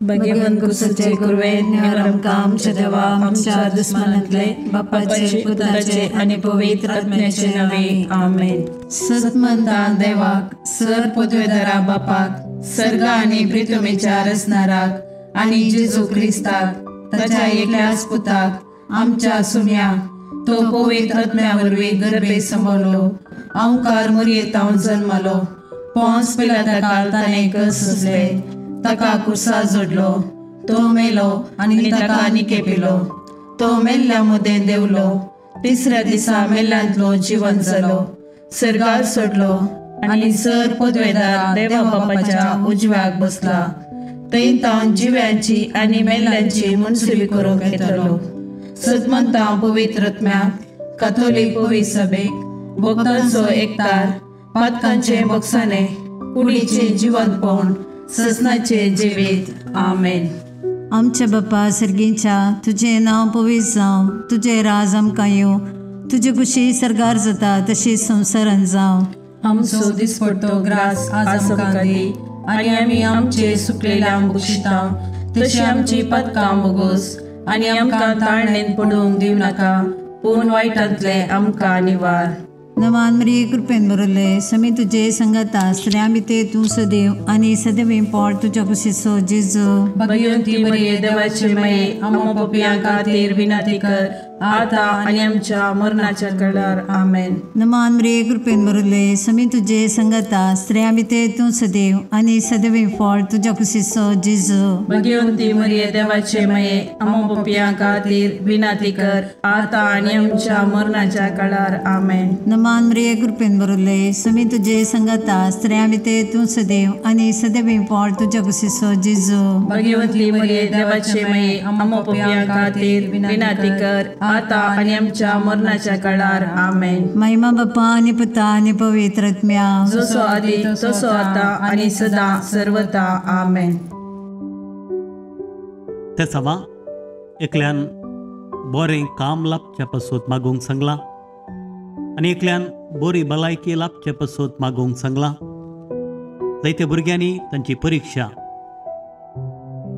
भगवंत कुसचे कुरवे निवरम काम देवा आमच्या दुश्मनांतले बापाचे पुत्राचे आणि पवित्र आत्म्याचे नावे आमेन. सतमंता देवाक सर पदवेदारा बापाक सर्ग आणि पृथ्वीच्या रचणाराक आणि जेजू ख्रिस्ताक ताच्या एकल्याच पुताक आमच्या सुम्याक तो पवित्र आत्म्यावरवी गर्भे संभवलो ओंकार मरियेतावन जन्मलो पोंस पिलाताकाल ताणे कसले ताका कुर्सा जोडलो तो मेलो आणि ताका निकेपिलो तो मेल्ल्या मुदें देवलो तिसऱ्या दिसा मेल्ल्यांतलो जिवन जालो सर्गार सोडलो आणि सर पदवेदार देवा बापाच्या उजव्याक बसला थंय तावन जिव्यांची आणि मेल्ल्यांची मुनसिबी करूंक येतलो. सतमंता पवित्र आत्म्याक कॅथोलिक पवित्र सभेक भक्तांचो एकतार पातकांचे बक्षाने कुडीचे जिवंतपण ससनाचे जिवीत आमेन. आमच्या बापा सर्गीच्या तुझे नाव पवित्र जावं तुझे राज आमकां येवं तुझे कुशी सरगार जाता तशी संवसारान जावं. आमचो दिसपडटो ग्रास आज आमकां दी आणि आमी आमचे सुकलेल्यांक बक्षिता तशी आमची पदकां बोगोस आणि आमकां ताळणेन पडूंक दिव नाका पूण वायटांतले आमकां निवार. नमान मरी कृपेन बरले समी तुझे संगता स्त्रियां भितर तूं सदैव आणि सदैव पोट तुझ्या कुशीचो जेजू. भगवंती मरिये देवाचे माये आमो पापियां खातीर विनंती कर आता आणि आमच्या मरणाच्या काळार आमेन. नमान मरी कृपेन बरले समी तुझे संगता स्त्रियां भितर तूं सदैव आणि सदैव पोट तुझ्या कुशीचो जेजू. भगवंती मरिये देवाचे माये आमो पापियां खातीर विनंती कर आता आणि आमच्या मरणाच्या काळार आमेन. नमान मरी कृपेन बरले समी तुझे संगता स्त्रियां भितर तूं सदैव आणि सदैव पोट तुझ्या कुशीचो जेजू. भगवंती मरिये देवाचे माये आमो पापियां खातीर विनंती कर आता आणि आमच्या मरणाच्या काळार आमेन. महिमा बापा आणि पुता आणि पवित्र आत्म्या जसो आदी तसो आता आणि सदा सर्वता आमेन. ते सवा एकल्यान बरें काम लाभचे पासून मागूंक सांगला आणि एकल्यान बरी भलायकी लाभचे पासून मागूंक सांगला. जायत्या भुरग्यांनी तांची परीक्षा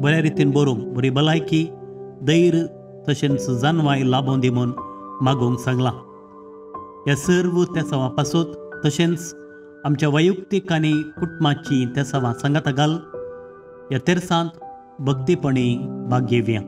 बऱ्या रितीन बरोवंक बरी भलायकी धैर्य तशेंच जानवाय लाभोवन दी म्हूण मागूंक सांगला. ह्या सर्व त्या सवां पासून तशेंच आमच्या वैयक्तीक आनी कुटुंबाची त्या सवां सांगात घाल ह्या तेरसांत भक्तीपणी भाग घेवया.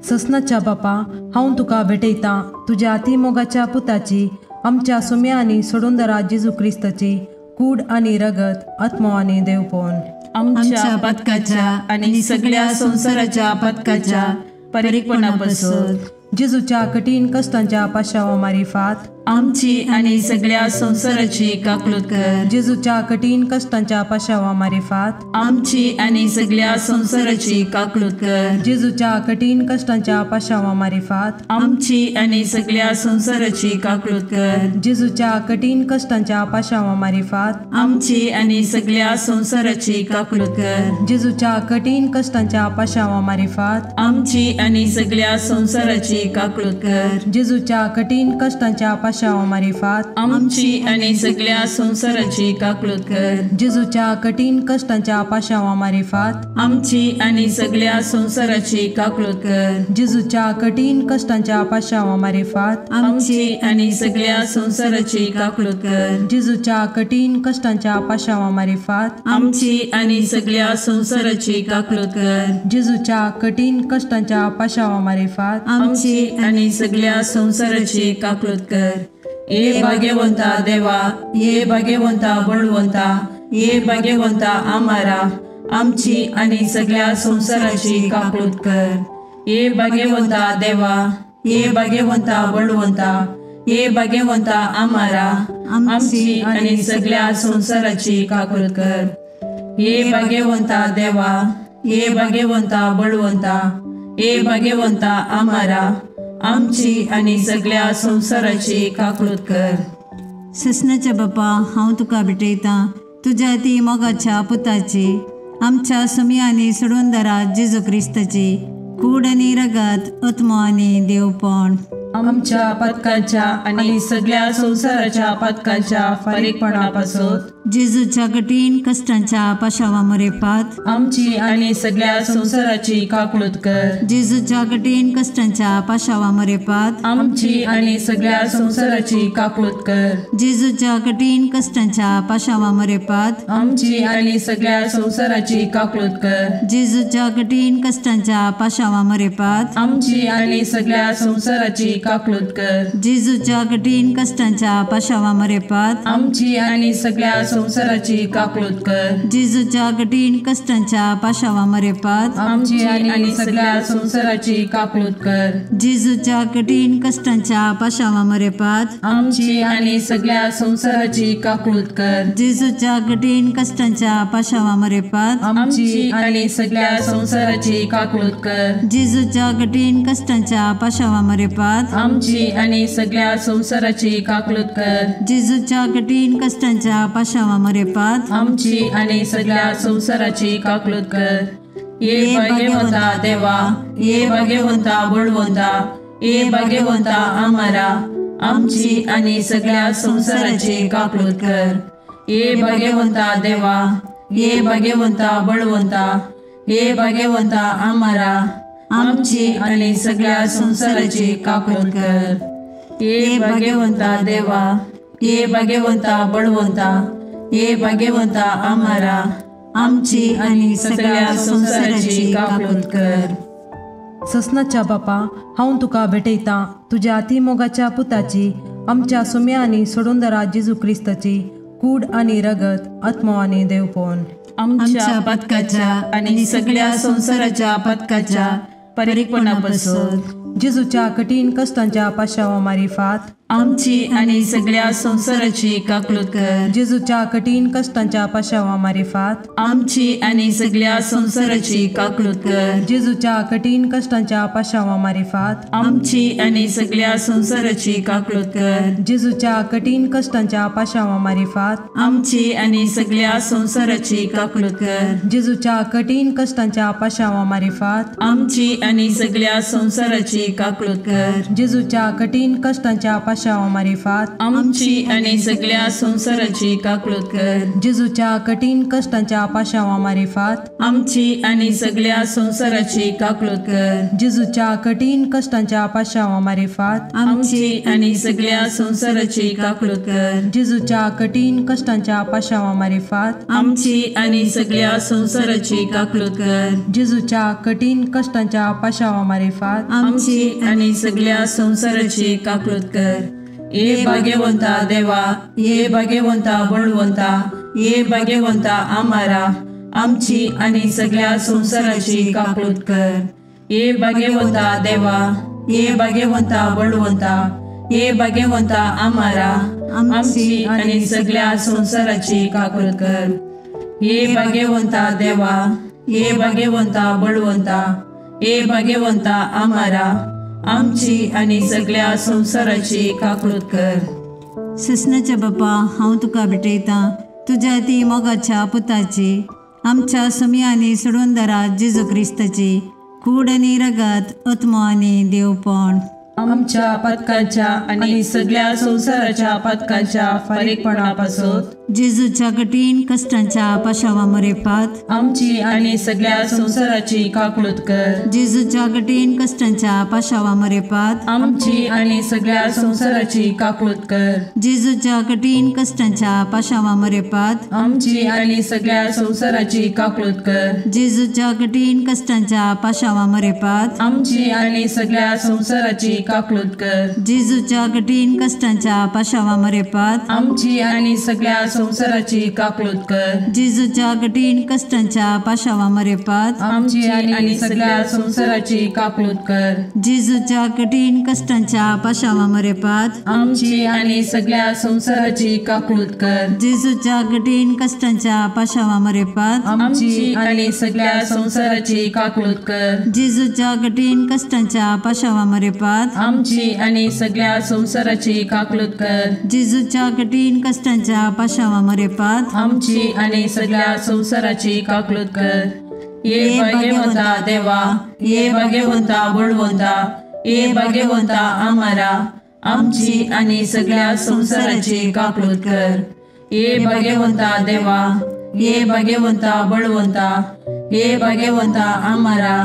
ससनाच्या बापा हांव तुका भेटयतां तुज्या अतिमोगाच्या पुताची आमच्या सुम्या आनी सोडूनदरा जेजू क्रिस्ताची कूड आनी रगत आत्मो आनी देवपण आमच्या पदकाच्या आणि सगळ्या संसाराच्या पदकाच्या परीकपणापासून जेजूच्या कठीण कष्टांच्या पाशावा मारिफात आमची आणि सगळ्या संसाराची काकलूत कर. जेजूच्या कठीण कष्टांच्या पाशावा मारिफात आमची आणि सगळ्या संसाराची काकलूत कर. जेजूच्या कठीण कष्टांच्या पाशावा मारिफात आमची आणि सगळ्या संसाराची काकलूत कर. जेजूच्या कठीण कष्टांच्या पाशावा मारिफात आमची आणि सगळ्या संसाराची काकलूत कर. जेजूच्या कठीण कष्टांच्या पाशावा मारिफात आमची आणि सगळ्या संसाराची काकलूत कर. जेजूच्या कठीण कष्टांच्या पाशावा मारिफात आमची आणि सगळ्या संसाराची काकलूत कर. जेजूच्या कठीण कष्टांच्या पाशावा मारिफात आमची आणि सगळ्या संसाराची काकलूत कर. जेजूच्या कठीण कष्टांच्या पाशावा मारिफात आमची आणि सगळ्या संसाराची काकलूत कर. जेजूच्या कठीण कष्टांच्या पाशावा मारिफात आमची आणि सगळ्या संसाराची काकलूत कर. जेजूच्या कठीण कष्टांच्या पाशावा मारिफात आमची आणि सगळ्या संसाराची काकलूत कर. ये भाग्यवंता देवा ये भाग्यवंता बळवंता ये भाग्यवंता आम्हारा आमची आणि सगळ्या संसाराची काकलूत कर. ये भाग्यवंता देवा ये भाग्यवंता बळवंता ये भाग्यवंता आम्हारा आमची आणि सगळ्या संसाराची काकलूत कर. ये भाग्यवंता देवा ये भाग्यवंता बळवंता ये भाग्यवंता आम्हारा आमची आणि सगळ्या संसाराची काकलूत कर. ससनाच्या बापा हांव तुका भेटयतां तुज्या ती मोगाच्या पुताची आमच्या सुम्या आनी सोडूनदरा जेजू क्रिस्ताची कूड आनी रगत आत्मो आनी देवपण आमच्या पथकांच्या आणि सगळ्या संसाराच्या पथकांच्या फारीकपणापासून जेजूच्या कठीण कष्टांच्या पाशावा मरेपात आमची आणि सगळ्या संसाराची काकूळत कर. जेजूच्या कठीण कष्टांच्या पाशावा मरेपात आमची आणि सगळ्या संसाराची काकूळत कर. जेजूच्या कठीण कष्टांच्या पाशावा मरेपात आमची आणि सगळ्या संसाराची काकूळत कर. जेजूच्या कठीण कष्टांच्या पाशावा मरेपात आमची आणि सगळ्या संसाराची काकूळत कर. जेजूच्या कठीण कष्टांच्या पाशावा मरेपात आमची आणि सगळ्या संसाराची काकूळत कर. जेजूच्या कठीण कष्टांच्या पाशावा मरेपात आमची आणि सगळ्या संसाराची काकूळत कर. जेजूच्या कठीण कष्टांच्या पाशावा मरेपात आमची आणि सगळ्या संसाराची काकूळत कर. जेजूच्या कठीण कष्टांच्या पाशावा मरेपात आमची आणि सगळ्या संसाराची काकूळत कर. जेजूच्या कठीण कष्टांच्या पाशावा मरेपात आमची आणि सगळ्या संसाराची काकूळत कर. जेजूच्या कठीण कष्टांच्या पाशावा मरेपात आमची आणि सगळ्या संसाराची काकूळत कर. ये भाग्यवंता देवा, ये भाग्यवंता बळवंता, ये भाग्यवंता आम्हारा, आमची आणि सगळ्या संसाराची काकूळत कर. ये भाग्यवंता देवा, ये भाग्यवंता बळवंता, ये भाग्यवंता आम्हारा, आमची आणि सगळ्या संसाराची काकूळत कर. ये भाग्यवंता देवा, ये भाग्यवंता बळवंता, ये भाग्यवंता आम्हारा, आमची आणि सगळ्या संसाराची काकूळत कर. ससनाच्या बापा, हांव तुका भेटयता तुज्या अतिमोगाच्या पुताची, आमच्या सुम्या आनी सोडूंदरा जेजू क्रिस्ताची कूड आनी रगत आत्मो आनी देवपण आमच्या पथकाच्या आणि सगळ्या संसाराच्या पथकाच्या फारीकपणापासून जेजूच्या कठीण कष्टांच्या पाशावा मारिफात आमची आणि सगळ्या संसाराची काकूळत कर. जेजूच्या कठीण कष्टांच्या पाशावा मारिफात आमची आणि सगळ्या संसाराची काकूळत कर. जेजूच्या कठीण कष्टांच्या पाशावा मारिफात आमची आणि सगळ्या संसाराची काकूळत कर. जेजूच्या कठीण कष्टांच्या पाशावा मारिफात आमची आणि सगळ्या संसाराची काकूळत कर. जेजूच्या कठीण कष्टांच्या पाशावा मारिफात आमची आणि सगळ्या संसाराची काकूळत कर. जेजूच्या कठीण कष्टांच्या पाशावा मारिफात आमची आणि सगळ्या संसाराची काकूळत कर. जेजूच्या कठीण कष्टांच्या पाशावा मारिफात आमची आणि सगळ्या संसाराची काकूळत कर. जेजूच्या कठीण कष्टांच्या पाशावा मारिफात आमची आणि सगळ्या संसाराची काकूळत कर. जेजूच्या कठीण कष्टांच्या पाशावा मारिफात आमची आणि सगळ्या संसाराची काकूळत कर. जेजूच्या कठीण कष्टांच्या पाशावा मारिफात आमची आणि सगळ्या संसाराची काकूळत कर. ये भाग्यवंता देवा, ये भाग्यवंता बळवंता, ये भाग्यवंता आम्हारा, आमची आणि सगळ्या संसाराची काकूळत कर. ये भाग्यवंता देवा, ये भाग्यवंता बळवंता, ये भाग्यवंता आम्हारा, आमची आणि सगळ्या संसाराची काकूळत कर. ये भाग्यवंता देवा, ये भाग्यवंता बळवंता, ये भाग्यवंता आम्हारा, आमची आणि सगळ्या संसाराची काकूळत कर. ससनाच्या बापा, हांव तुका भेटयता तुज्या ती मोगाच्या पुताची, आमच्या सुम्या आनी सोडूंदरा जेजू क्रिस्ताची कूड आनी रगत आत्मो आनी देवपण आमच्या पथकाच्या आणि सगळ्या संसाराच्या पथकाच्या फारीकपणापासून जेजूच्या कठीण कष्टांच्या पाशावा मरेपात आमची आणि सगळ्या संसाराची काकूळत कर. जेजूच्या कठीण कष्टांच्या पाशावा मरेपात आमची आणि सगळ्या संसाराची काकूळत कर. जेजूच्या कठीण कष्टांच्या पाशावा मरेपात आमची आणि सगळ्या संसाराची काकूळत कर. जेजूच्या कठीण कष्टांच्या पाशावा मरेपात आमची आणि सगळ्या संसाराची काकूळत कर. जेजूच्या कठीण कष्टांच्या पाशावा मरेपात आमची आणि सगळ्या संसाराची काकूळत कर. जेजूच्या कठीण कष्टांच्या पाशावा मरेपात आमची आणि सगळ्या संसाराची काकूळत कर. जेजूच्या कठीण कष्टांच्या पाशावा मरेपात आमची आणि सगळ्या संसाराची काकूळत कर. जेजूच्या कठीण कष्टांच्या पाशावा मरेपात आमची आणि सगळ्या संसाराची काकूळत कर. जेजूच्या कठीण कष्टांच्या पाशावा मरेपात आमची आणि सगळ्या संसाराची काकूळत कर. जेजूच्या कठीण कष्टांच्या पाशावा मरेपात आमची आणि सगळ्या संसाराची काकूळत कर. ये भाग्यवंता देवा, ये भाग्यवंता बळवंता, ये भाग्यवंता आम्हारा आमची आणि सगळ्या संसाराची काकूळट कर. ये भाग्यवंता देवा, ये भाग्यवंता बळवंता, ये भाग्यवंता आम्हारा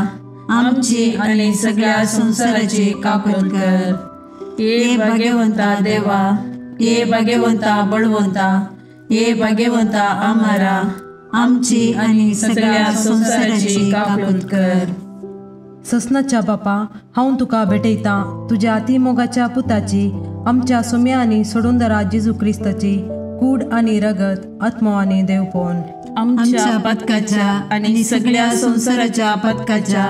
आमची आणि सगळ्या संसाराची काकूळट कर. ये भाग्यवंता देवा, ये भाग्यवंता बळवंता, ये भाग्यवंता आम्हारा आमची आणि सगळ्या संसाराची काकूळट कर. ससनाच्या बापा, हांव तुका भेटयता तुझ्या अतिमोगाच्या पुताची, आमच्या सुम्या आणि सोडूंदरा जेजू क्रिस्ताची कूड आणि रगत, आत्मा आणि देवपण. आमच्या पदकाच्या आणि सगळ्या संसाराच्या पदकाच्या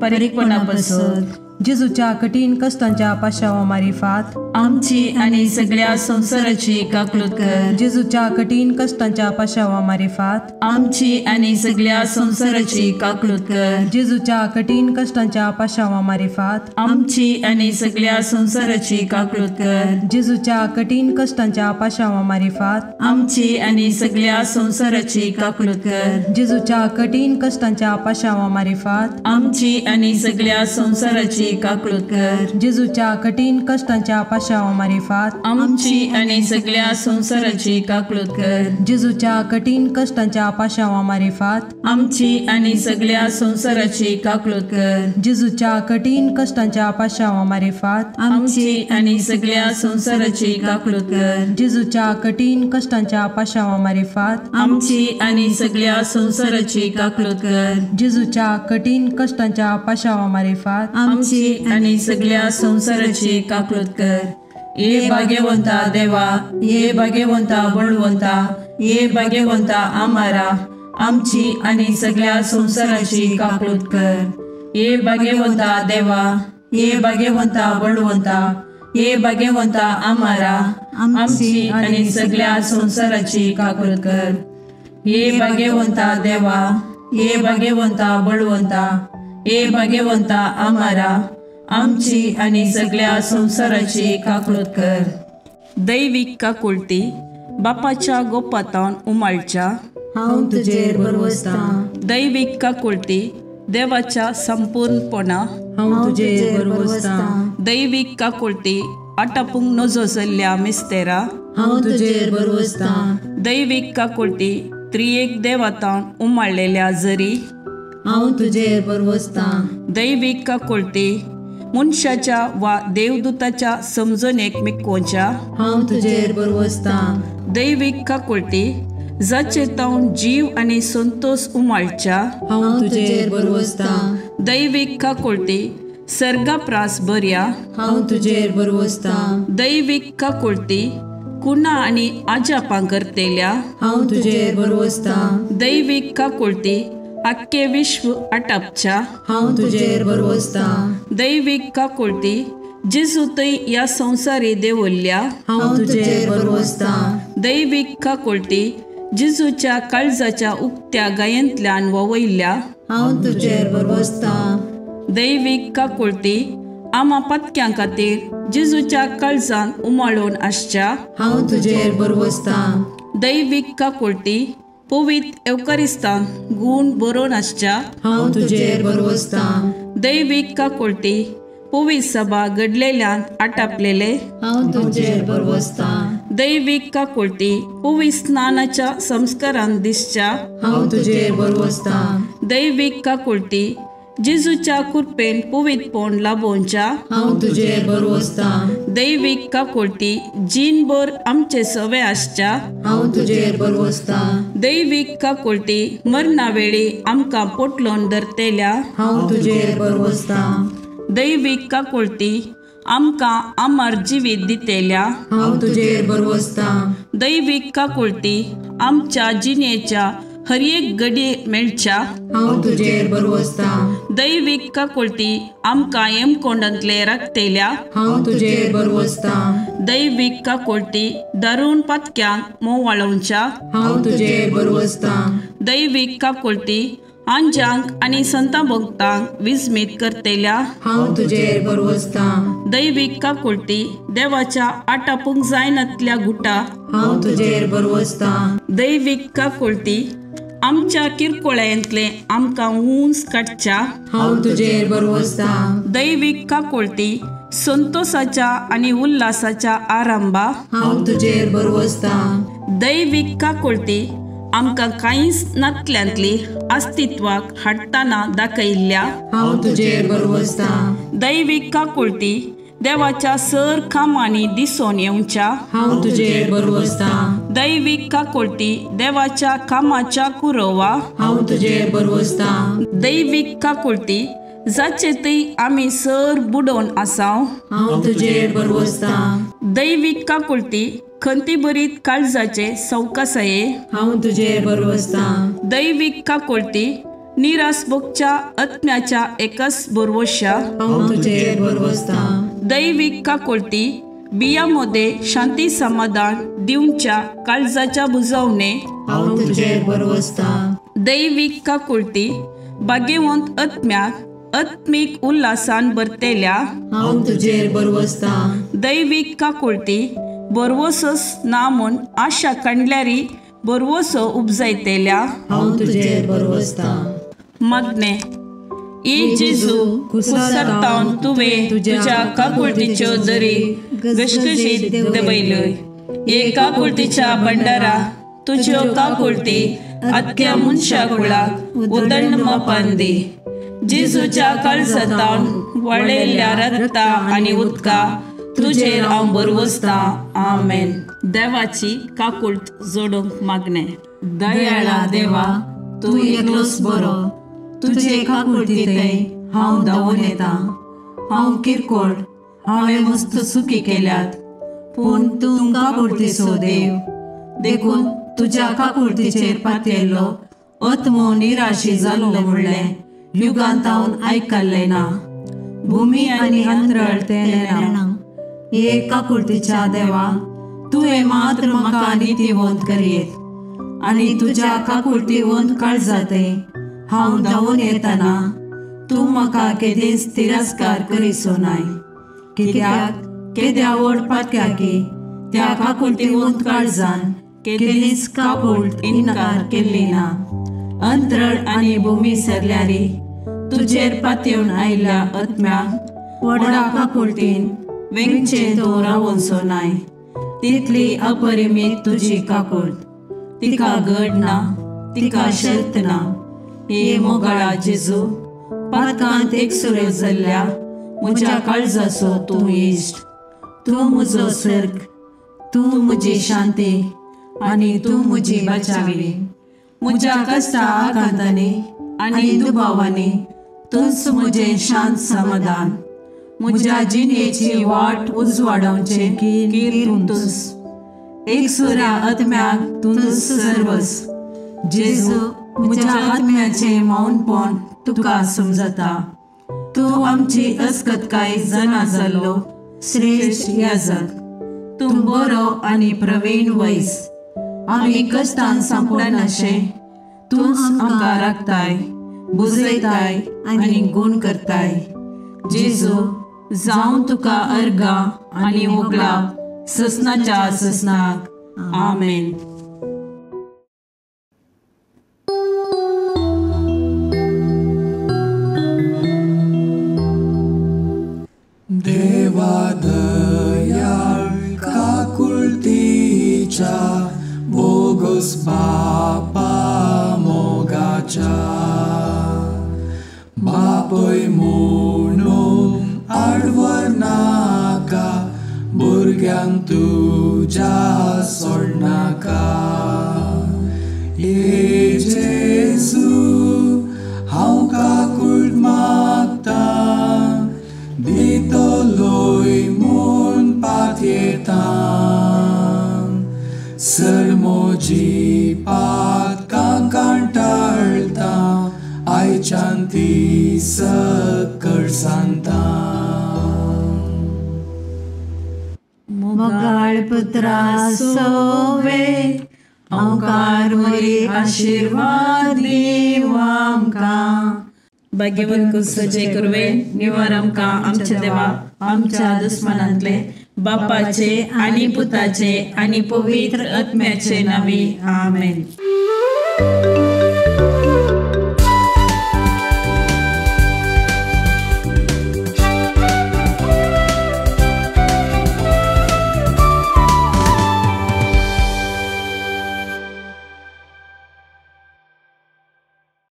परीकपणापासून जेजूच्या कठीण कष्टांच्या पाशावा मारिफात आमची आणि सगळ्या संसाराची काकूळट कर. जेजूच्या कठीण कष्टांच्या पाशावा मारिफात आमची आणि सगळ्या संसाराची काकूळट कर. जेजूच्या कठीण कष्टांच्या पाशावा मारिफात आमची आणि सगळ्या संसाराची काकूळट कर. जेजूच्या कठीण कष्टांच्या पाशावा मारिफात आमची आणि सगळ्या संसाराची काकूळट कर. जेजूच्या कठीण कष्टांच्या पाशावा मारिफात आमची आणि सगळ्या संसाराची काकूळट कर. जेजूच्या कठीण कष्टांच्या पाशावा मारिफात आमची आणि सगळ्या संसाराची काकूळट कर. जेजूच्या कठीण कष्टांच्या पाशावा मारिफात आमची आणि सगळ्या संसाराची काकूळट कर. जेजूच्या कठीण कष्टांच्या पाशावा मारिफात आमची आणि सगळ्या संसाराची काकूळट कर. जेजूच्या कठीण कष्टांच्या पाशावा मारिफात आमची आणि सगळ्या संसाराची काकूळट कर. जेजूच्या कठीण कष्टांच्या पाशावा मारिफात आमची आणि सगळ्या संसाराची काकूळट कर. ये भाग्यवंता देवा, ये भाग्यवंता बळवंता, ये भाग्यवंता आम्हारा आमची आणि सगळ्या संसाराची काकूळट कर. ये भाग्यवंता देवा, ये भाग्यवंता बळवंता, ये भाग्यवंता आम्हारा आमची आणि सगळ्या संसाराची काकूळट कर. ये भाग्यवंता देवा, ये भाग्यवंता बळवंता, ये भाग्यवंता आम्हारा आमची आणि सगळ्या संसाराची काकूळट कर. दैविक काकूळटी बापाच्या गोपातान उमाळच्या हांव तुजेर बरवसता. दैविक काकूळटी देवाच्या संपूर्णपणा हांव तुजेर बरवसता. दैविक काकूळटी आटापूंक नजो जाल्ल्या मिस्तेरा हांव तुजेर बरवसता. दैविक काकूळटी त्रिएक देवातान उमाळलेल्या जरी हांव तुजेर बरवसता. दैविक काकूळटी मनशाच्या वा देवदूताच्या समजणेक मिकोवच्या हांव तुजेर बरवसता. दैविक काकूळटी जाचे तावन जीव आणि संतोष उमाळच्या हांव तुजेर बरवसता. दैविक काकूळटी सर्गाप्रास बऱ्या हांव तुजेर बरवसता. दैविक काकूळटी कुणा आणि आजापां करतेल्या हांव तुजेर बरवसता. दैविक काकूळटी आख्खे विश्व आटापच्या हांव तुजेर बरवसता. दैविक काकूळटी जेजू थंय ह्या संवसारी देवल्ल्या हांव तुजेर बरवसता. दैविक काकूळटी जेजूच्या काळजाच्या उक्त्या गायंतल्यान ववयल्या हांव तुजेर बरवसता. दैविक काकूळटी आमा पत्क्यां खातीर जेजूच्या काळजान उमाळून आसच्या हांव तुजेर बरवसता. दैविक काकूळटी पवित्र एवकारिस्तान गूण बरोवन आसच्या हांव तुजेर बरवसता. दैविक काकूळटी पवित्र सभा घडलेल्यान आटापलेले हांव तुजेर बरवसता. दैविक काकूळटी पवित्र स्नानाच्या संस्कारान दिसच्या हांव तुजेर बरवसता. दैविक काकूळटी जेजूच्या कृपेन पवित्रपण लाभोवच्या हांव तुजेर बरवसता. दैविक काकूळटी जीनभर आमचे सवे आसच्या हांव तुजेर बरवसता. दैविक काकूळटी मरणा वेळी आमकां पोटलोन धरतेल्या हांव तुजेर बरवसता. दैविक काकूळटी आमकां आमार जिवीत दितेल्या हांव तुजेर बरवसता. दैविक काकूळटी आमच्या जिणेच्या हर एक घडये मेळच्या हांव तुजेर बरवसता. दैविक काकूळटी आमकां हेमकोंडांतले राखतेल्या हांव तुजेर बरवसता. दैविक काकूळटी दारूण पत्क्यांक मोव वाळोवच्या हांव तुजेर बरवसता. दैविक काकूळटी आंजांक आणि संतां भक्तांक विस्मीत करतेल्या हांव तुजेर बरवसता. दैविक काकूळटी देवाच्या आटापूंक जायनातल्या गुटा हांव तुजेर बरवसता. दैविक काकूळटी आमच्या किरकोळ्यांतले आमकां ऊंच काडच्या हांव तुजेर बरवसता. दैवीक काकुळटी संतोषाच्या आणि उल्हासाच्या आरंभा हांव तुजेर बरवसता. दैवीक काकुळटी आमकां कांयच नातल्यांतली अस्तित्वाक हाडटाना दाखयल्ल्या हांव तुजेर बरवसता. दैवीक काकुळटी देवाच्या सर कामांनी दिसून येवच्या हांव तुजेर बरवसता. दैवीक काकुळटी देवाच्या कामाच्या कुरवा हांव तुजेर बरवसता. दैवीक काकुळटी जाचे थंय आमी सर बुडोवन आसाव हांव तुजेर बरवसता. दैवीक काकुळटी खंती बरीत काळजाचे सवकासये हांव तुजेर बरवसता. दैवीक काकुळटी निरासभोगच्या आत्म्याच्या एकच बरवश्या हांव तुजेर बरवसता. दैवीक काकुळटी बियामध्ये शांती समाधान दिवच्या काळजाच्या बुजवणे हांव तुजेर बरवसता. दैवीक काकुळटी भाग्यवंत आत्म्याक आत्मीक उल्हासान भरतेल्या हांव तुजेर बरवसता. दैवीक काकुळटी बरवसस ना म्हूण आशा काडल्यारी बरवसो उपजायतेल्या हांव तुजेर बरवसता. मागणे ई जेजू कुसरतावन तुवें तुज्या काकुळटीच्यो दरी गशगशीत दबयल्योय. हे काकुळटीच्या भंडारा तुज्यो काकुळटी आख्या मनशा कुळाक उदंड मोपान दी. जेजूच्या काळजातावन वळयल्ल्या रक्ता आनी उदका तुजेर हांव बरवसता. आमेन. देवाची काकुळट जोडूंक मागणे. दयाळा देवा, तूं एकलोच बरो. तुजे काकुळटी थंय हांव धांवून येता. हांव किरकोळ, हांवें मस्त चुकी केल्यात, पूण तूं काकुळटीचो देव. देखून तुज्या काकुळटीचेर पातयल्लो आत्मो निराशी जाल्लो म्हणलें युगांतावन आयकल्लें ना. भुमी आनी अंतराळ तें ना. हे काकुळटीच्या देवा, तुवें मात्र म्हाका नितीवंत करयेत. आनी तुज्या काकुळटीवंत काळजांतय हांव धांवून येतना तूं म्हाका केदेंच तिरस्कार करिसो नाय. कित्याक केद्या व्हड पातक्याकी त्या काकुळटीवंत काळजान केदेंच काकुळट इन्कार केल्ली ना. अंतराळ आनी भुमी सरल्यारी तुजेर पातयेवन आयिल्ल्या आत्म्याक व्हडा काकुळटीन वेंगचें तो रावोनसो नाय. तितली अपरिमीत तुजी काकुळट. तिका घड ना, तिका शर्त ना. हे मोगाळा जेजू, पातकांत एकसुरे जाल्ल्या म्हज्या काळजाचो तूं इश्ट. तूं म्हजो सर्ग, तूं म्हजी शांती आनी तूं म्हजी बचावी. म्हज्या कश्टा आकांतांनी आनी दुबावांनी तूंच म्हजें शांत समाधान. म्हज्या जिणेची वाट उजवाडोवचें कीर तूंच. एकसुऱ्या आत्म्याक तूंच सर्वस. जेजू, म्हज्या आत्म्याचें मौनपण तुका समजता. तूं आमची अस्कतकाय जना जाल्लो श्रेश्ठ याजक. तूं बरो आनी प्रवीण वैस. आमी कश्टान सांपडनाशें तूंच आमकां राखताय, बुजयताय आनी गूण करताय. जेजू, जावं तुका अर्गा आनी मोगलाप ससनाच्या ससनाक. आमेन. देवा दयाळ काकुळटीच्या बोगस बापा मोगाच्या. बापय म्हणून आडवर नाका, भुरग्यांक तुज्या सोडनाका. हे जेजू, हांव काकुळट मागता. दितलोय म्हूण पातयेता. सर म्हजी पातकां कांटाळटा. आयच्यान ती सकळ सांगता. मोगाळ पुत्रा सोवे ओंकार मरी आशीर्वाद दीव आमकां. भाग्यवंत सजे करवे निवार आमकां आमच्या देवा आमच्या दुस्मनांतले बापाचे आनी पुताचे आनी पवित्र आत्म्याचे नावी. आमेन.